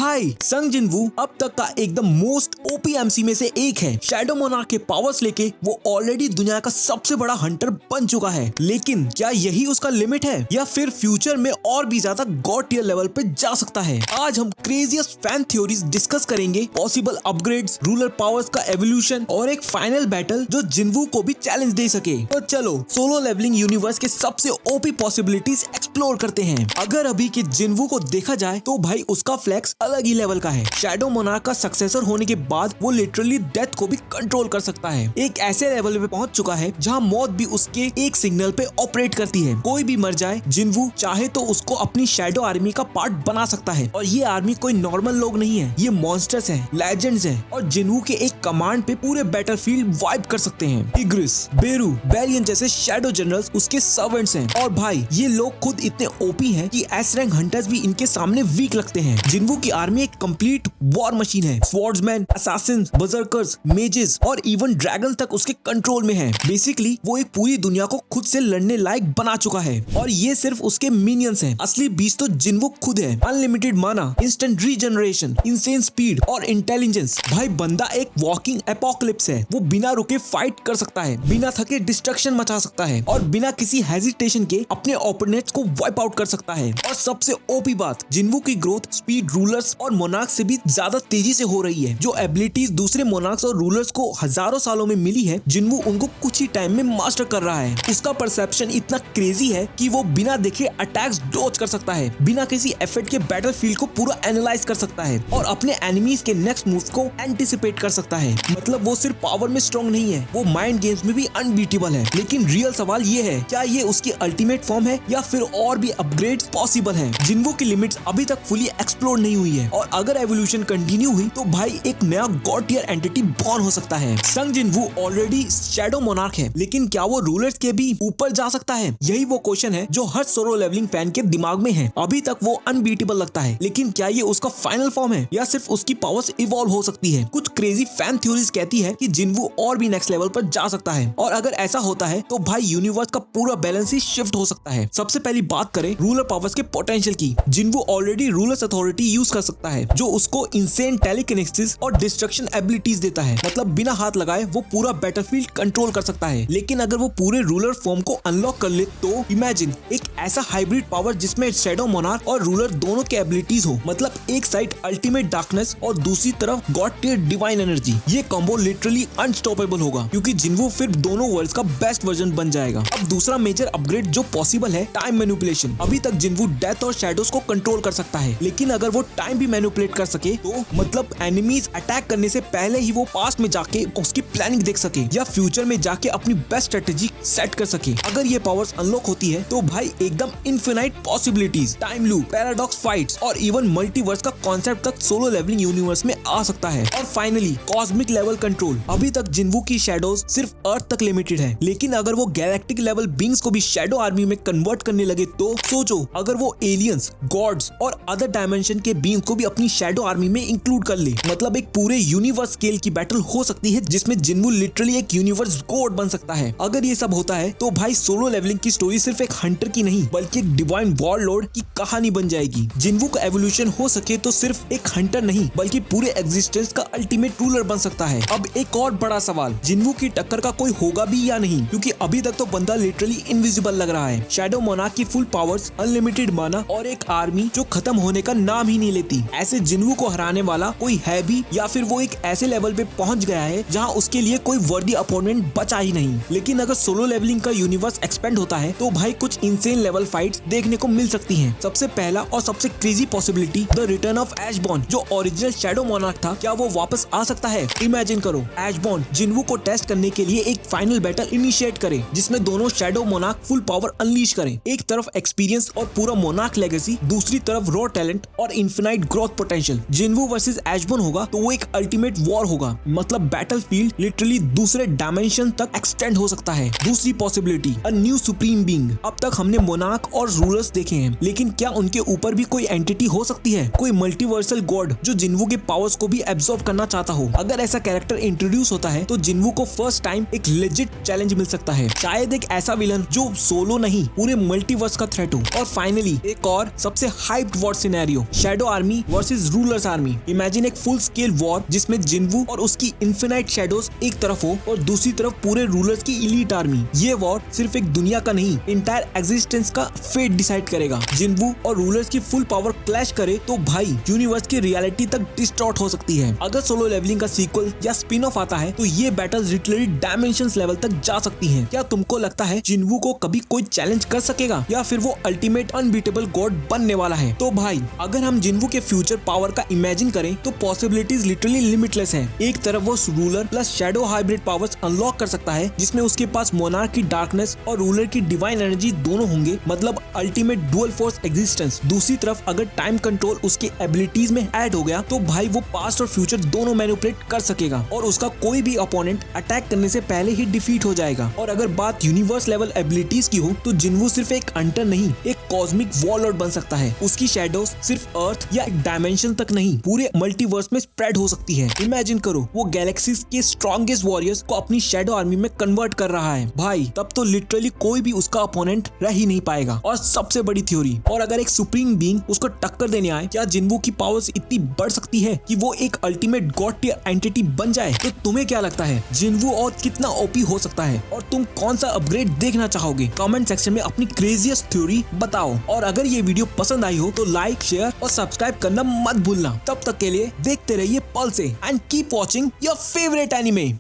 भाई संग जिनवू अब तक का एकदम मोस्ट ओपी एमसी में से एक है। शैडो मोनार्क के पावर्स लेके वो ऑलरेडी दुनिया का सबसे बड़ा हंटर बन चुका है, लेकिन क्या यही उसका लिमिट है या फिर फ्यूचर में और भी ज्यादा गॉड टियर लेवल पे जा सकता है। आज हम क्रेजीएस्ट फैन थ्योरीज डिस्कस करेंगे, पॉसिबल अपग्रेड्स, रूलर पावर्स का एवोल्यूशन और एक फाइनल बैटल जो जिनवू को भी चैलेंज दे सके। तो चलो सोलो लेवलिंग यूनिवर्स के सबसे ओपी पॉसिबिलिटीज एक्सप्लोर करते हैं। अगर अभी के जिनवू को देखा जाए तो भाई उसका फ्लेक्स अलग ही लेवल का है। शैडो मोनार्क का सक्सेसर होने के बाद वो लिटरली डेथ को भी कंट्रोल कर सकता है। एक ऐसे लेवल पे पहुंच चुका है जहां मौत भी उसके एक सिग्नल पे ऑपरेट करती है। कोई भी मर जाए, जिनवू चाहे तो उसको अपनी शैडो आर्मी का पार्ट बना सकता है। और ये आर्मी कोई नॉर्मल लोग नहीं है, ये मॉन्स्टर्स हैं, लेजेंड्स हैं और जिनवू के एक कमांड पे पूरे बैटलफील्ड वाइप कर सकते हैं। इग्रिस, बेरू, बेरियन जैसे शैडो जनरल्स उसके सर्वेंट्स हैं। और भाई ये लोग खुद इतने ओपी हैं कि एस रैंक हंटर्स भी इनके सामने वीक लगते हैं। जिनवू की आर्मी एक कंप्लीट वॉर मशीन है। स्वॉर्ड्समैन, असैसिन्स, बर्जर्कर्स, मेजेस और इवन ड्रैगन तक उसके कंट्रोल में है। बेसिकली वो एक पूरी दुनिया को खुद से लड़ने लायक बना चुका है। और ये सिर्फ उसके मिनियंस हैं। असली बीस्ट तो जिनवू खुद है। अनलिमिटेड माना, इंस्टेंट रीजनरेशन, इंसेन स्पीड और इंटेलिजेंस। भाई बंदा एक वॉकिंग एपोकलिप्स है। वो बिना रुके फाइट कर सकता है, बिना थके डिस्ट्रक्शन मचा सकता है और बिना किसी हेजिटेशन के अपने ओपोनेंट्स को वाइप आउट कर सकता है। और सबसे ओपी बात, जिनवू की ग्रोथ स्पीड रूलर्स और मोनार्क से भी ज्यादा तेजी से हो रही है। जो एबिलिटीज दूसरे मोनार्क्स और रूलर्स को हजारों सालों में मिली है, जिनवू उनको कुछ ही टाइम में मास्टर कर रहा है। उसका परसेप्शन इतना क्रेजी है कि वो बिना देखे अटैक्स डॉज कर सकता है, बिना किसी एफर्ट के बैटलफील्ड को पूरा एनालाइज कर सकता है और अपने एनिमीज के नेक्स्ट मूव्स को एंटिसिपेट कर सकता है। मतलब वो सिर्फ पावर में स्ट्रॉन्ग नहीं है, वो माइंड गेम्स में भी अनबीटेबल है। लेकिन रियल सवाल ये है, क्या ये उसकी अल्टीमेट फॉर्म है या फिर और भी अपग्रेड्स पॉसिबल हैं? जिनवू की लिमिट्स अभी तक फुली एक्सप्लोर नहीं हुई है और अगर एवोल्यूशन कंटिन्यू हुई तो भाई एक नया गॉड टियर एंटिटी बॉर्न हो सकता है। संग जिनवू ऑलरेडी शैडो मोनार्क है, लेकिन क्या वो रूलर्स के भी ऊपर जा सकता है? यही वो क्वेश्चन है जो हर सोलो लेवलिंग फैन के दिमाग में है। अभी तक वो अनबीटेबल लगता है, लेकिन क्या ये उसका फाइनल फॉर्म है या सिर्फ उसकी पावर्स इवॉल्व हो सकती है? कुछ क्रेजी फैन थ्योरीज कहती है कि जिनवू और भी नेक्स्ट लेवल पर जा सकता है और अगर ऐसा होता है तो भाई यूनिवर्स का पूरा बैलेंस ही शिफ्ट हो सकता है। सबसे पहली बात करें रूलर पावर्स के पोटेंशियल की। जिनवू ऑलरेडी रूलर्स अथॉरिटी यूज कर सकता है, जो उसको इंसेन टेलीकिनेसिस और डिस्ट्रक्शन एबिलिटीज देता है। मतलब बिना हाथ लगाए वो पूरा बैटलफील्ड कंट्रोल कर सकता है। लेकिन अगर वो पूरे रूलर फॉर्म को अनलॉक कर ले तो इमेजिन एक ऐसा हाइब्रिड पावर जिसमें शैडो मोनार्क और रूलर दोनों के एबिलिटीज हो। मतलब एक साइड अल्टीमेट डार्कनेस और दूसरी तरफ गॉड टियर डिवाइन एनर्जी। ये कॉम्बो लिटरली अनस्टॉपेबल होगा, क्योंकि जिनवू फिर दोनों वर्ल्ड्स का बेस्ट वर्जन बन जाएगा। अब दूसरा मेजर अपग्रेड जो पॉसिबल है, टाइम मैनिपुलेशन। अभी तक जिनवू डेथ और शैडोज को कंट्रोल कर सकता है, लेकिन अगर वो टाइम भी मैनिपुलेट कर सके तो मतलब एनिमीज अटैक करने से पहले ही वो पास्ट में जाके उसकी प्लानिंग देख सके या फ्यूचर में जाके अपनी बेस्ट स्ट्रेटेजी सेट कर सके। अगर ये पावर्स अनलॉक होती है तो भाई एकदम infinite possibilities, time loop, paradox fights और इवन मल्टीवर्स का कॉन्सेप्ट तक सोलो लेवलिंग यूनिवर्स में आ सकता है। और फाइनली कॉस्मिक लेवल कंट्रोल। अभी तक जिनवू की शैडोज सिर्फ अर्थ तक लिमिटेड है, लेकिन अगर वो गैलेक्टिक लेवल बींग्स को भी शैडो आर्मी में कन्वर्ट करने लगे तो सोचो, अगर वो एलियंस, गॉड्स और अदर डायमेंशन के बींग्स को भी अपनी शैडो आर्मी में इंक्लूड कर ले, मतलब एक पूरे यूनिवर्स स्केल की बैटल हो सकती है जिसमें जिनवू लिटरली एक यूनिवर्स गॉड बन सकता है। अगर ये सब होता है तो भाई सोलो लेवलिंग की स्टोरी सिर्फ एक हंटर की नहीं बल्कि एक डिवाइन वॉरलॉर्ड की कहानी बन जाएगी। जिनवू का एवोल्यूशन हो सके तो सिर्फ एक हंटर नहीं बल्कि पूरे एग्जिस्टेंस का अल्टीमेट रूलर बन सकता है। अब एक और बड़ा सवाल, जिनवू की टक्कर का कोई होगा भी या नहीं? क्योंकि अभी तक तो बंदा लिटरली इनविजिबल लग रहा है। शैडो मोनार्क की फुल पावर्स, अनलिमिटेड माना और एक आर्मी जो खत्म होने का नाम ही नहीं लेती। ऐसे जिनवू को हराने वाला कोई है भी या फिर वो एक ऐसे लेवल पे पहुंच गया है जहां उसके लिए कोई वर्दी अपोनेंट बचा ही नहीं? लेकिन अगर सोलो लेवलिंग का यूनिवर्स एक्सपेंड होता है तो भाई कुछ इंसेन लेवल फाइट्स देखने को मिल सकती हैं। सबसे पहला और सबसे crazy possibility, the return of Ashborn. जो ओरिजिनल शैडो मोनार्क था, क्या वो वापस आ सकता है? इमेजिन करो, एशबॉर्न जिनवू को टेस्ट करने के लिए एक फाइनल बैटल इनिशिएट करे जिसमें दोनों shadow monarch full power unleash करें। एक तरफ एक्सपीरियंस और पूरा मोनार्क लेगेसी, दूसरी तरफ रॉ टैलेंट और infinite growth potential. Jinwoo versus Ashborn होगा तो वो एक अल्टीमेट वॉर होगा। मतलब बैटलफील्ड लिटरली दूसरे डायमेंशन तक एक्सटेंड हो सकता है। दूसरी possibility, a new supreme being. अब तक हमने मोनार्क और रूलर्स देखे हैं, लेकिन क्या उनके ऊपर भी कोई एंटिटी हो सकती है? कोई मल्टीवर्सल गॉड जो जिनवू के पावर्स को भी एब्सॉर्ब करना चाहता हो? अगर ऐसा कैरेक्टर इंट्रोड्यूस होता है तो जिनवू को फर्स्ट टाइम एक लेजिट चैलेंज मिल सकता है। शायद एक ऐसा विलन जो सोलो नहीं पूरे मल्टीवर्स का थ्रेट हो। और फाइनली एक और सबसे hyped war scenario, shadow army army versus rulers army. Imagine एक फुल स्केल वॉर जिसमें जिनवू और उसकी इन्फिनाइट शैडोज एक तरफ हो और दूसरी तरफ पूरे रूलर्स की इलीट आर्मी। ये वॉर सिर्फ एक दुनिया का नहीं, इंटायर एग्जिस्टेंस का फेट डिसाइड करेगा। जिनवू और रूलर्स की फुल पावर क्लैश करे तो भाई यूनिवर्स की रियलिटी तक डिस्टॉर्ट हो सकती है। अगर सोलो लेवलिंग का सीक्वल या स्पिन ऑफ आता है तो ये बैटल्स लिटरली डायमेंशंस लेवल तक जा सकती हैं। क्या तुमको लगता है जिनवू को कभी कोई चैलेंज कर सकेगा या फिर वो अल्टीमेट अनबीटेबल गॉड बनने वाला है? तो भाई अगर हम जिनवू के फ्यूचर पावर का इमेजिन करें तो पॉसिबिलिटीज लिटरली लिमिटलेस है। एक तरफ वो ruler plus shadow hybrid powers unlock कर सकता है जिसमें उसके पास मोनार्क की डार्कनेस और रूलर की डिवाइन एनर्जी दोनों होंगे, मतलब अल्टीमेट डुअल फोर्स एग्जिस्टेंस। दूसरी तरफ अगर टाइम कंट्रोल उसके एबिलिटीज में ऐड हो गया तो भाई वो पास्ट और फ्यूचर दोनों मैनिपुलेट कर सकेगा और उसका कोई भी अपोनेंट अटैक करने से पहले ही डिफीट हो जाएगा। और अगर बात यूनिवर्स लेवल एबिलिटीज की हो तो जिनवू सिर्फ एक हंटर नहीं, एक कॉस्मिक वॉरलॉर्ड बन सकता है। उसकी शैडोज सिर्फ अर्थ या एक डायमेंशन तक नहीं, पूरे मल्टीवर्स में स्प्रेड हो सकती है। इमेजिन करो वो गैलेक्सीज के स्ट्रॉन्गेस्ट वॉरियर्स को अपनी शैडो आर्मी में कन्वर्ट कर रहा है भाई, तब तो लिटरली कोई भी उसका अपोनेंट रह ही नहीं पाएगा। और सबसे बड़ी थ्योरी, और अगर एक सुप्रीम बीइंग उसको टक्कर देने आए, क्या जिनवू की पावर्स इतनी बढ़ सकती है कि वो एक अल्टीमेट गॉड टियर एंटिटी बन जाए? तो तुम्हें क्या लगता है जिनवू और कितना ओपी हो सकता है और तुम कौन सा अपग्रेड देखना चाहोगे? कमेंट सेक्शन में अपनी क्रेजीएस्ट थ्योरी बताओ। और अगर ये वीडियो पसंद आई हो तो लाइक, शेयर और सब्सक्राइब करना मत भूलना। तब तक के लिए देखते रहिए पल से and keep watching your favourite anime.